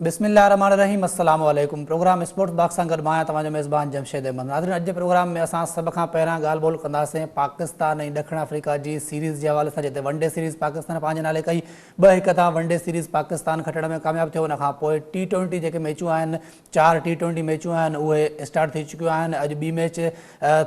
बिस्मिल्लाहिर्रहमानिर्रहीम अस्सलाम वालेकुम। प्रोग्राम स्पोर्ट्स बॉक्स सां गॾु मां तव्हांजो मेज़बान जमशेद अहमद। नाज़रीन, अॼु जे प्रोग्राम में असां सभ खां पहिरियां ॻाल्हि ॿोल कंदासीं पाकिस्तान ऐं ॾखिण अफ्रीका जी सीरीज़ जे हवाले सां, जिते वनडे सीरीज़ पाकिस्तान पंहिंजे नाले कई। 2-1 तां वनडे सीरीज़ पाकिस्तान खटण में कामयाबु थियो। उनखां पोइ T20 जेके मैचूं आहिनि, 4 T20 मैचूं आहिनि, उहे स्टार्ट थी चुकियूं आहिनि। अॼु ॿी मैच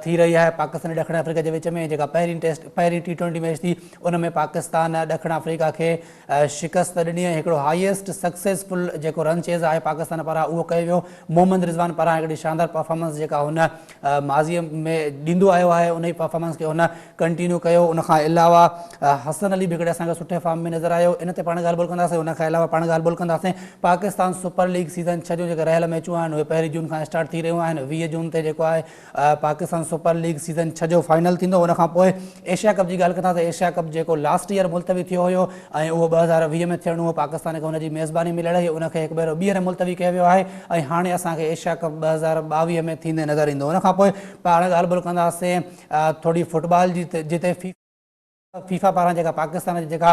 थी रही आहे पाकिस्तान ऐं ॾखिण अफ्रीका जे विच में। जेका पहिरीं T20 मैच थी, उन में पाकिस्तान ॾखिण अफ्रीका खे शिकस्त ॾिनी ऐं हिकिड़ो हाईएस्ट सक्सेसफुल जेको रन चेज़ आहे पाकिस्तान पारां उहो कयो वियो। मोहम्मद रिज़वान पारां हिकिड़ी शानदार परफॉर्मेंस जेका हुन माज़ीअ में ॾींदो आयो आहे, उन जी परफॉर्मेंस खे हुन कंटिन्यू कयो। उनखां अलावा हसन अली बि हिकिड़े असांखे सुठे फॉर्म में नज़र आयो। इन ते पाण ॻाल्हि ॿोल कंदासीं। उनखां अलावा पाण ॻाल्हि ॿोल कंदासीं पाकिस्तान सुपर लीग सीज़न 6 जो जेके रहियल मैचूं आहिनि, उहे 1 जून खां स्टार्ट थी रहियूं आहिनि। 20 जून ते जेको आहे पाकिस्तान सुपर लीग सीज़न 6 जो फाइनल थींदो। उनखां पोइ एशिया कप जी ॻाल्हि कंदासीं। एशिया कप जेको लास्ट ईयर मुलतवी थियो हुयो ऐं उहो 2020 में थियणो हो, पाकिस्तान खे हुनजी मेज़बानी मिलण हुई, उनखे हिकु भेरो ॿीहर मुलतवी कयो वियो आहे ऐं हाणे असांखे एशिया कप 2022 में थींदे नज़र ईंदो। उनखां पोइ पाण ॻाल्हि ॿोल कंदासीं थोरी फुटबॉल जी, जिते फीफा पारां जेका पाकिस्तान जी जेका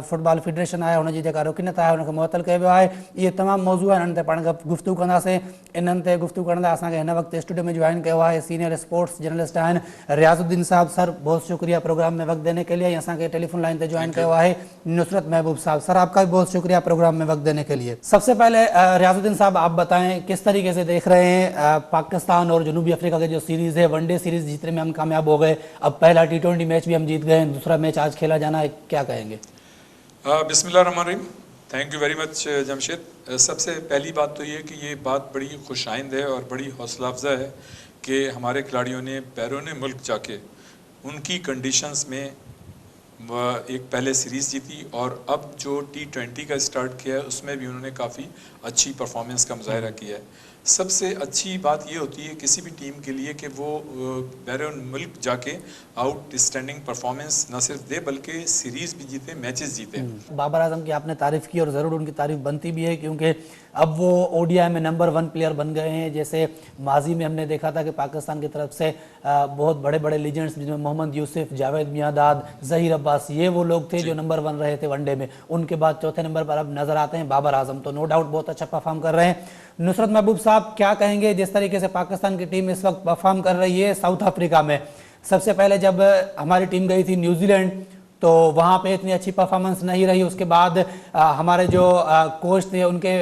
फुटबॉल फेडरेशन आहे, हुनजी जेका रुकनियत आहे, हुनखे मुअतल कयो वियो आहे। इहे तमामु मौज़ू आहिनि, इन्हनि ते पाण गुफ़्तगू कंदासीं। इन्हनि ते गुफ़्तगू करण लाइ असांखे हिन वक़्तु स्टूडियो में ज्वाइन कयो आहे सीनियर स्पोर्ट्स जर्नलिस्ट आहिनि रियाज़ुद्दीन साहब। सर, बहुत शुक्रिया प्रोग्राम में वक्त देने के लिए। असांखे टेलीफोन लाइन पे ज्वाइन किया है नुसरत महबूब साहब। सर, आपका भी बहुत शुक्रिया प्रोग्राम में वक्त देने के लिए। सबसे पहले रियाज़ुद्दीन साहब, आप बताएं किस तरीके से देख रहे हैं पाकिस्तान और जनूबी अफ्रीका की जो सीरीज़ है, वनडे सीरीज़ जीतने में हम कामयाब हो गए, अब पहला T20 मैच भी हम जीत गए, दूसरा मैच आज खेला जाना है, क्या कहेंगे? बिस्मिल्लाहिर्रहमानिर्रहीम। Thank you very much Jamshed. सबसे पहली बात तो ये कि ये बात बड़ी खुशाइंद है और बड़ी हौसला अफजा है कि हमारे खिलाड़ियों ने बैरून मुल्क जाके उनकी कंडीशंस में एक पहले सीरीज़ जीती और अब जो T20 का स्टार्ट किया है उसमें भी उन्होंने काफ़ी अच्छी परफॉर्मेंस का मुजाहरा किया है। सबसे अच्छी बात ये होती है किसी भी टीम के लिए कि वो बैरून मुल्क जाके आउटस्टैंडिंग परफॉर्मेंस न सिर्फ दे बल्कि सीरीज़ भी जीते, मैचेस जीते। बाबर आजम की आपने तारीफ़ की और ज़रूर उनकी तारीफ़ बनती भी है, क्योंकि अब वो ODI में नंबर 1 प्लेयर बन गए हैं। जैसे माजी में हमने देखा था कि पाकिस्तान की तरफ से बहुत बड़े बड़े लीजेंड्स जिसमें मोहम्मद यूसुफ, जावेद मियांदाद, ज़हीर अब्बास, ये वो लोग थे जो नंबर 1 रहे थे वनडे में। उनके बाद चौथे नंबर पर अब नज़र आते हैं बाबर आजम, तो नो डाउट बहुत अच्छा परफॉर्म कर रहे हैं। नुसरत महबूब साहब, क्या कहेंगे जिस तरीके से पाकिस्तान की टीम इस वक्त परफॉर्म कर रही है साउथ अफ्रीका में? सबसे पहले जब हमारी टीम गई थी न्यूजीलैंड तो वहाँ पे इतनी अच्छी परफॉर्मेंस नहीं रही। उसके बाद हमारे जो कोच थे उनके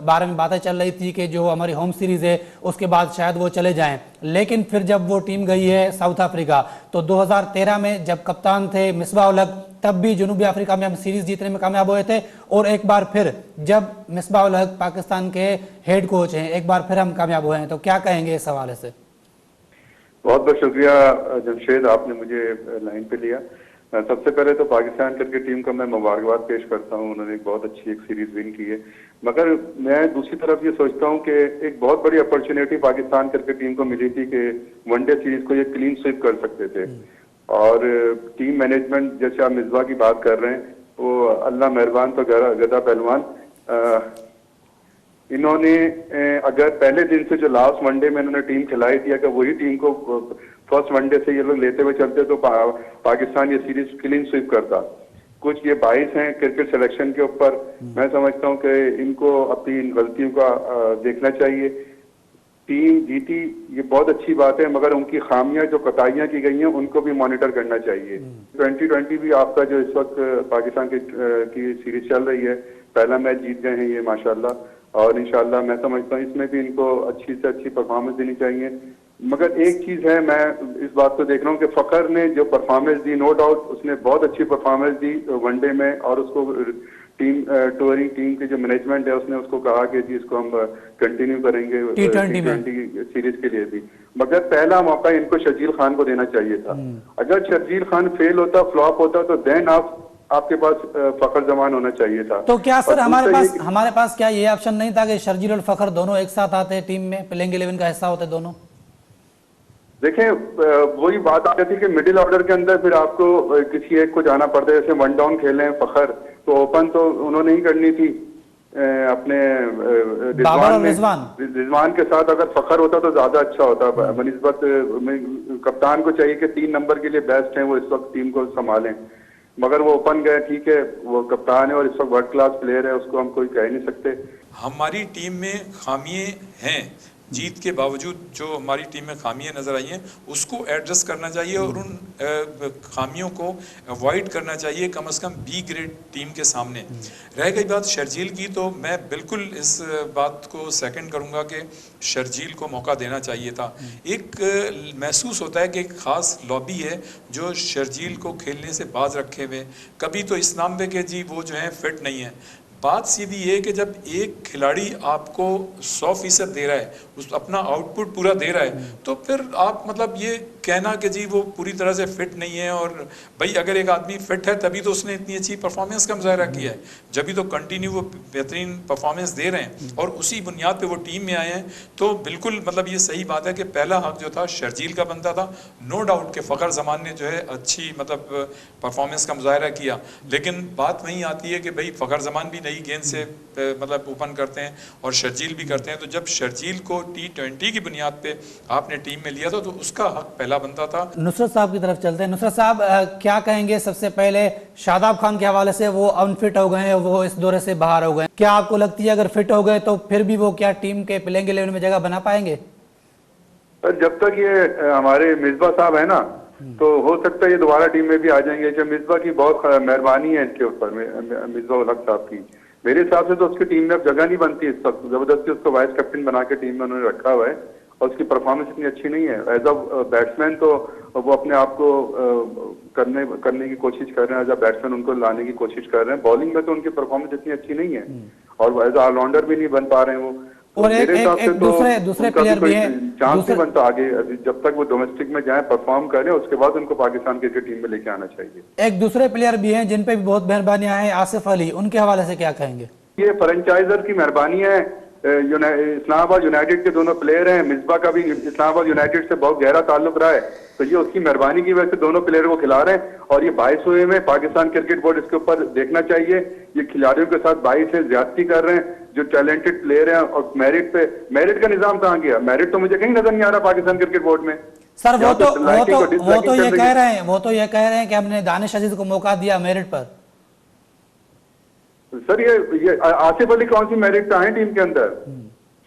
बारे में बातें चल रही थी कि जो हमारी होम सीरीज़ है उसके बाद शायद वो चले जाएं, लेकिन फिर जब वो टीम गई है साउथ अफ्रीका तो 2013 में जब कप्तान थे मिसबाह-उल-हक, तब भी जनूबी अफ्रीका में हम सीरीज़ जीतने में कामयाब हुए थे, और एक बार फिर जब मिसबाह-उल-हक पाकिस्तान के हेड कोच हैं, एक बार फिर हम कामयाब हुए हैं। तो क्या कहेंगे इस हवाले से? बहुत बहुत शुक्रिया जमशेद, आपने मुझे लाइन पे लिया। सबसे पहले तो पाकिस्तान क्रिकेट टीम को मैं मुबारकबाद पेश करता हूँ, उन्होंने एक बहुत अच्छी एक सीरीज विन की है। मगर मैं दूसरी तरफ ये सोचता हूँ कि एक बहुत बड़ी अपॉर्चुनिटी पाकिस्तान क्रिकेट टीम को मिली थी कि वनडे सीरीज को ये क्लीन स्वीप कर सकते थे। और टीम मैनेजमेंट, जैसे आप मिसबा की बात कर रहे हैं, वो अल्लाह मेहरबान तो गदा पहलवान, इन्होंने अगर पहले दिन से जो लास्ट वनडे में इन्होंने टीम खिलाई थी, अगर वही टीम को फर्स्ट वनडे से ये लोग लेते हुए चलते तो पाकिस्तान ये सीरीज क्लीन स्वीप करता। कुछ ये बाइस हैं क्रिकेट सिलेक्शन के ऊपर। मैं समझता हूं कि इनको अपनी इन गलतियों का देखना चाहिए। टीम जीती, ये बहुत अच्छी बात है, मगर उनकी खामियां जो कोताहियां की गई हैं उनको भी मॉनिटर करना चाहिए। 2020 भी आपका जो इस वक्त पाकिस्तान की सीरीज चल रही है, पहला मैच जीत गए हैं ये माशाल्लाह, और इंशाल्लाह मैं समझता हूँ इसमें भी इनको अच्छी से अच्छी परफॉर्मेंस देनी चाहिए। मगर एक चीज है, मैं इस बात को देख रहा हूँ कि फखर ने जो परफॉर्मेंस दी, नो डाउट उसने बहुत अच्छी परफॉर्मेंस दी वनडे में, और उसको टीम टूरिंग टीम की जो मैनेजमेंट है उसने उसको कहा कि जी इसको हम कंटिन्यू करेंगे T20 सीरीज के लिए भी। मगर पहला मौका इनको शर्जील खान को देना चाहिए था। अगर शर्जील खान फेल होता, फ्लॉप होता, तो देन आपके पास फखर जमान होना चाहिए था। तो क्या सर हमारे पास क्या ये ऑप्शन नहीं था कि शर्जील और फखर दोनों एक साथ आते टीम में, प्लेइंग 11 का हिस्सा होते दोनों? देखें, वही बात आ जाती है कि मिडिल ऑर्डर के अंदर फिर आपको किसी एक को जाना पड़ता है। जैसे वन डाउन खेले फखर, तो ओपन तो उन्होंने ही करनी थी अपने रिजवान के साथ। अगर फखर होता तो ज्यादा अच्छा होता। बनिस्बत कप्तान को चाहिए कि 3 नंबर के लिए बेस्ट हैं वो इस वक्त टीम को संभालें, मगर वो ओपन गए। ठीक है, वो कप्तान है और इस वक्त वर्ल्ड क्लास प्लेयर है, उसको हम कोई कह नहीं सकते। हमारी टीम में खामियां हैं, जीत के बावजूद जो हमारी टीम में खामियां नज़र आई हैं उसको एड्रेस करना चाहिए और उन खामियों को अवॉइड करना चाहिए कम से कम बी ग्रेड टीम के सामने। रह गई बात शर्जील की, तो मैं बिल्कुल इस बात को सेकंड करूंगा कि शर्जील को मौका देना चाहिए था। एक महसूस होता है कि एक ख़ास लॉबी है जो शर्जील को खेलने से बाज रखे हुए, कभी तो इस नाम पे कि जी वो जो है फिट नहीं है। बात सीधी ये है कि जब एक खिलाड़ी आपको 100% दे रहा है, उस अपना आउटपुट पूरा दे रहा है, तो फिर आप मतलब ये कहना कि जी वो पूरी तरह से फिट नहीं है, और भाई अगर एक आदमी फिट है तभी तो उसने इतनी अच्छी परफॉर्मेंस का मुजाहरा किया है, जब भी तो कंटिन्यू वो बेहतरीन परफॉर्मेंस दे रहे हैं और उसी बुनियाद पे वो टीम में आए हैं। तो बिल्कुल मतलब ये सही बात है कि पहला हक जो था शर्जील का बनता था। नो डाउट कि फ़खर जमान ने जो है अच्छी मतलब परफॉर्मेंस का मुजाहरा किया, लेकिन बात वहीं आती है कि भाई फ़खर जमान भी नई गेंद से मतलब ओपन करते हैं और शर्जील भी करते हैं। तो जब शर्जील को T20 की बुनियाद पे आपने टीम में लिया था तो उसका हक पहला बनता था। नुसरत साहब की तरफ चलते हैं। नुसरत साहब क्या कहेंगे सबसे पहले शादाब खान के हवाले से? वो अनफिट हो गए हैं, वो इस दौरे से बाहर हो गए, क्या आपको लगती है अगर फिट हो गए तो फिर भी वो क्या टीम के प्लेइंग 11 में जगह बना पाएंगे? जब तक ये हमारे मिसबा साहब है ना, तो हो सकता है ये दोबारा टीम में भी आ जाएंगे। जब मिसबा की बहुत मेहरबानी है इनके ऊपर, मिसबा उल हक साहब की। मेरे हिसाब से तो उसकी टीम में अब जगह नहीं बनती इस वक्त, जबरदस्ती उसको वाइस कैप्टन बना के टीम में उन्होंने रखा हुआ है और उसकी परफॉर्मेंस इतनी अच्छी नहीं है। एज अ बैट्समैन तो वो अपने आप को करने की कोशिश कर रहे हैं, एज अ बैट्समैन उनको लाने की कोशिश कर रहे हैं। बॉलिंग में तो उनकी परफॉर्मेंस इतनी अच्छी नहीं है और एज अ ऑलराउंडर भी नहीं बन पा रहे हैं वो। और एक दूसरे प्लेयर भी हैं, चांस नहीं बनता आगे, जब तक वो डोमेस्टिक में जाए परफॉर्म करें उसके बाद उनको पाकिस्तान क्रिकेट टीम में लेके आना चाहिए। एक दूसरे प्लेयर भी हैं जिन पे भी बहुत मेहरबानियां हैं, आसिफ अली, उनके हवाले से क्या कहेंगे? ये फ्रेंचाइजर की मेहरबानी है। इस्लामाबाद यूनाइटेड के दोनों प्लेयर हैं, मिसबा का भी इस्लामाबाद यूनाइटेड से बहुत गहरा ताल्लुक रहा है, तो ये उसकी मेहरबानी की वजह से दोनों प्लेयरों को खिला रहे हैं। और ये 22 हुए में पाकिस्तान क्रिकेट बोर्ड इसके ऊपर देखना चाहिए। ये खिलाड़ियों के साथ 22 से ज्यादती कर रहे हैं जो टैलेंटेड प्लेयर हैं। और मेरिट का निजाम कहाँ गया? मेरिट तो मुझे कहीं नजर नहीं आ रहा पाकिस्तान क्रिकेट बोर्ड में। सर वो तो ये कह रहे हैं कि हमने दानिश अजीज को मौका दिया मेरिट पर। सर ये आसिफ अली कौन सी मेरिट पे आए टीम के अंदर?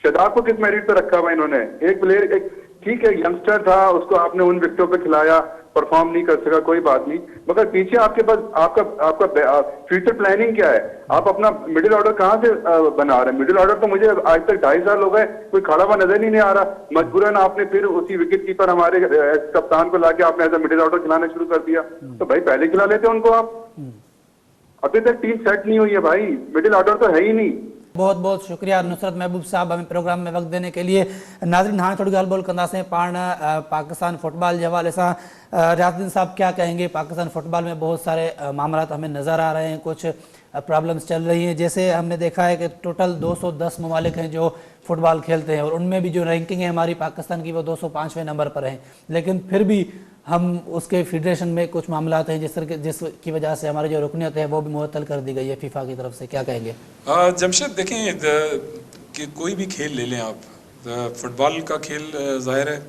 शादाब को किस मेरिट पे रखा हुआ इन्होंने? एक प्लेयर, एक ठीक है यंगस्टर था, उसको आपने उन विकेटों पे खिलाया, परफॉर्म नहीं कर सका, कोई बात नहीं, मगर पीछे आपके पास आपका फ्यूचर प्लानिंग क्या है? आप अपना मिडिल ऑर्डर कहाँ से बना रहे हैं? मिडिल ऑर्डर तो मुझे आज तक 2.5 साल हो गए कोई खड़ा हुआ नजर नहीं आ रहा। मजबूरन आपने फिर उसी विकेट कीपर हमारे कप्तान को लाके आपने एज मिडिल ऑर्डर खिलाना शुरू कर दिया। तो भाई पहले खिला लेते उनको आप। अभी तक टीम सेट नहीं हुई है भाई, मिडिल ऑर्डर तो है ही नहीं। बहुत बहुत शुक्रिया नुसरत महबूब साहब हमें प्रोग्राम में वक्त देने के लिए। नाज़रीन हाणे थोड़ी ॻाल्हि ॿोल कंदासीं पाण पाकिस्तान फुटबॉल के हवाले से। रियाजुद्दीन साहब क्या कहेंगे? पाकिस्तान फुटबॉल में बहुत सारे मामला हमें नज़र आ रहे हैं, कुछ प्रॉब्लम्स चल रही हैं। जैसे हमने देखा है कि टोटल 210 ममालिक हैं जो फुटबॉल खेलते हैं और उनमें भी जो रैंकिंग है हमारी पाकिस्तान की वो 205वें नंबर पर है, लेकिन फिर भी हम उसके फेडरेशन में कुछ मामला हैं जिसकी वजह से हमारी जो रुकनियत है वो भी मुअत्तल कर दी गई है फीफा की तरफ से। क्या कहेंगे? जमशेद देखें कि कोई भी खेल ले लें आप, फुटबॉल का खेल ज़ाहिर है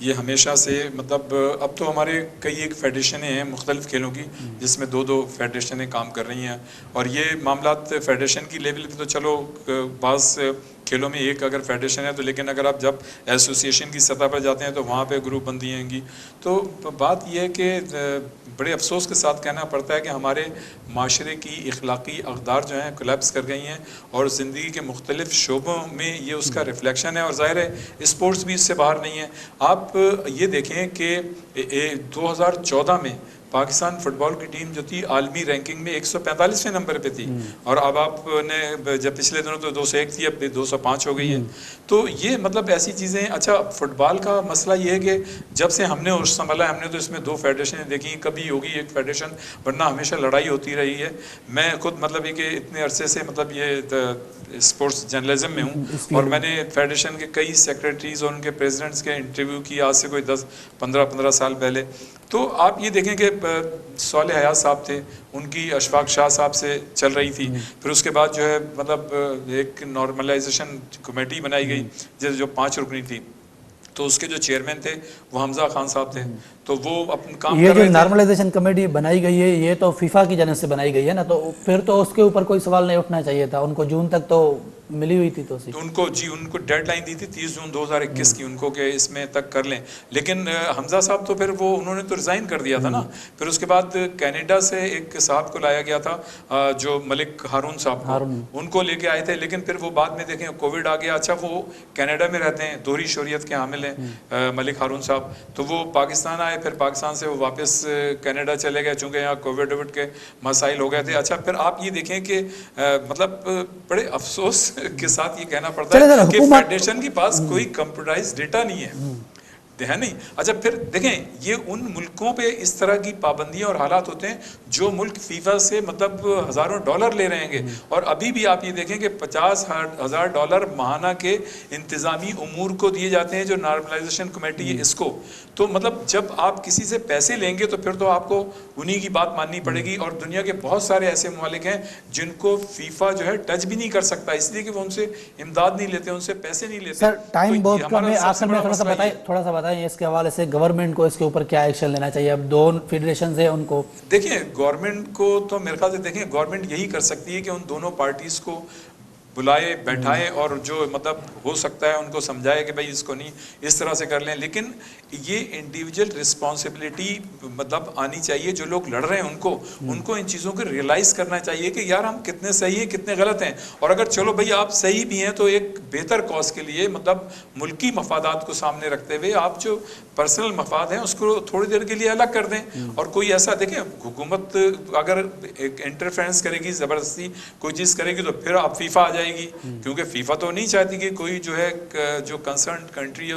ये हमेशा से मतलब अब तो हमारे कई एक फेडरेशनें हैं मुख्तलिफ खेलों की जिसमें दो फेडरेशनें काम कर रही हैं और ये मामला फेडरेशन की लेवल पे तो चलो बाज़ खेलों में एक अगर फेडरेशन है तो, लेकिन अगर आप जब एसोसिएशन की सतह पर जाते हैं तो वहाँ पे ग्रुप बंदी होंगी। तो बात यह है कि बड़े अफसोस के साथ कहना पड़ता है कि हमारे माशरे की इखलाकी अक़दार जो हैं कोलैप्स कर गई हैं और ज़िंदगी के मुख्तलिफ़ शोबों में ये उसका रिफ्लेक्शन है और ज़ाहिर है स्पोर्ट्स भी इससे बाहर नहीं है। आप ये देखें कि 2014 में पाकिस्तान फुटबॉल की टीम जो थी आलमी रैंकिंग में 145वें नंबर पे थी और अब आपने जब पिछले दिनों तो 201 थी, अब 205 हो गई है। तो ये मतलब ऐसी चीज़ें। अच्छा, फुटबॉल का मसला ये है कि जब से हमने होश संभाला हमने तो इसमें 2 फेडरेशनें देखी, कभी होगी एक फेडरेशन, वरना हमेशा लड़ाई होती रही है। मैं खुद मतलब ये कि इतने अरसे से मतलब ये स्पोर्ट्स जर्नलिज्म में हूँ और मैंने फेडरेशन के कई सेक्रेटरीज और उनके प्रेसिडेंट्स के इंटरव्यू किया आज से कोई 10-15 साल पहले। तो आप ये देखें कि सालेह हयात साहब थे, उनकी अशफाक शाह साहब से चल रही थी, फिर उसके बाद जो है मतलब एक नॉर्मलाइजेशन कमेटी बनाई गई जो 5 रुकनी थी, तो उसके जो चेयरमैन थे वो हमजा खान साहब थे। तो वो अपन काम ये जो नॉर्मलाइजेशन कमेटी बनाई गई है ये तो फीफा की जानिब से बनाई गई है ना, तो फिर तो उसके ऊपर कोई सवाल नहीं उठना चाहिए था। उनको जून तक तो मिली हुई थी तो सी तो उनको डेडलाइन दी थी 30 जून 2021 की उनको कि इसमें तक कर लें, लेकिन हमजा साहब तो फिर वो उन्होंने तो रिज़ाइन कर दिया था ना। फिर उसके बाद कनाडा से एक साहब को लाया गया था जो मलिक हारून साहब उनको लेके आए थे, लेकिन फिर वो बाद में देखें कोविड आ गया। अच्छा, वो कनाडा में रहते हैं, दोहरी शोरियत के हामिल हैं मलिक हारून साहब, तो वो पाकिस्तान आए, फिर पाकिस्तान से वो वापस कनाडा चले गए चूँकि यहाँ कोविड के मसाइल हो गए थे। अच्छा, फिर आप ये देखें कि मतलब बड़े अफसोस के साथ ये कहना पड़ता है कि फेडरेशन के पास कोई कंप्यूटराइज्ड डेटा नहीं है नहीं। अच्छा, फिर देखें ये उन मुल्कों पे इस तरह की पाबंदियां और हालात होते हैं जो मुल्क फीफा से मतलब हज़ारों डॉलर ले रहे हैं, और अभी भी आप ये देखें कि $50,000 माहाना के इंतज़ामी उमूर को दिए जाते हैं जो नॉर्मलाइजेशन कमेटी है इसको। तो मतलब जब आप किसी से पैसे लेंगे तो फिर तो आपको उन्हीं की बात माननी पड़ेगी, और दुनिया के बहुत सारे ऐसे ममालिक हैं जिनको फीफा जो है टच भी नहीं कर सकता, इसलिए कि वो उनसे इमदाद नहीं लेते, उनसे पैसे नहीं लेते। सर टाइम तो बहुत कम है, आखिर में थोड़ा सा बताएं इसके हवाले से गवर्नमेंट को इसके ऊपर क्या एक्शन लेना चाहिए। अब दोनों फेडरेशन है उनको देखिए, गवर्नमेंट को तो मेरे ख्याल से देखें गवर्नमेंट यही कर सकती है कि उन दोनों पार्टीज को बुलाए बैठाए और जो मतलब हो सकता है उनको समझाए कि भाई इसको नहीं इस तरह से कर लें, लेकिन ये इंडिविजुअल रिस्पॉन्सिबिलिटी मतलब आनी चाहिए। जो लोग लड़ रहे हैं उनको इन चीज़ों को रियलाइज़ करना चाहिए कि यार हम कितने सही हैं कितने गलत हैं, और अगर चलो भाई आप सही भी हैं तो एक बेहतर कॉज के लिए मतलब मुल्की मफादात को सामने रखते हुए आप जो पर्सनल मफाद हैं उसको थोड़ी देर के लिए अलग कर दें। और कोई ऐसा देखें, हुकूमत अगर एक इंटरफेरेंस करेगी, ज़बरदस्ती कोई चीज़ करेगी तो फिर आप फीफा आ जाएगी, क्योंकि फीफा तो नहीं चाहती कि कोई जो है जो कंसर्न कंट्री है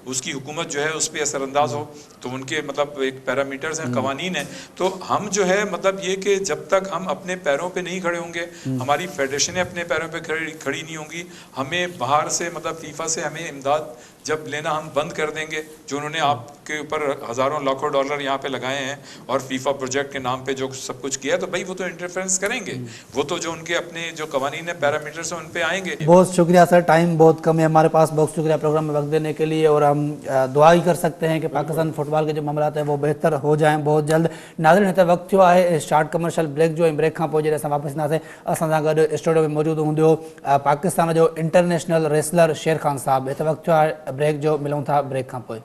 उसकी हुकूमत जो है उस पर असरअंदाज हो। तो उनके मतलब एक पैरामीटर्स हैं, कवानीन है। तो हम जो है मतलब ये कि जब तक हम अपने पैरों पे नहीं खड़े होंगे, हमारी फेडरेशनें अपने पैरों पे खड़ी नहीं होंगी, हमें बाहर से मतलब फीफा से हमें इमदाद जब लेना हम बंद कर देंगे, जो उन्होंने आपके ऊपर हज़ारों लाखों डॉलर यहाँ पे लगाए हैं और फीफा प्रोजेक्ट के नाम पे जो सब कुछ किया है, तो भाई वो तो इंटरफेरेंस करेंगे, वो तो जो उनके अपने जो कवानीन है पैरामीटर्स हैं उन पे आएंगे। बहुत शुक्रिया सर, टाइम बहुत कम है हमारे पास, बहुत शुक्रिया प्रोग्राम में वक्त देने के लिए, और हम दुआ ही कर सकते हैं कि पाकिस्तान फुटबॉल के जो मामला हैं वो बेहतर हो जाएँ बहुत जल्द। नाज़रीन, हिते वक्त थियो आहे स्टार्ट कमर्शियल ब्रेक जो, ब्रेक खां पोइ जॾहिं असां वापसि ईंदासीं असां सां गॾु स्टूडियो में मौजूदु हूंदो पाकिस्तान जो इंटरनेशनल रेसलर शेर खान साहब। हिते वक्त थियो आहे ब्रेक जो, मिलूं था ब्रेक खां पोइ।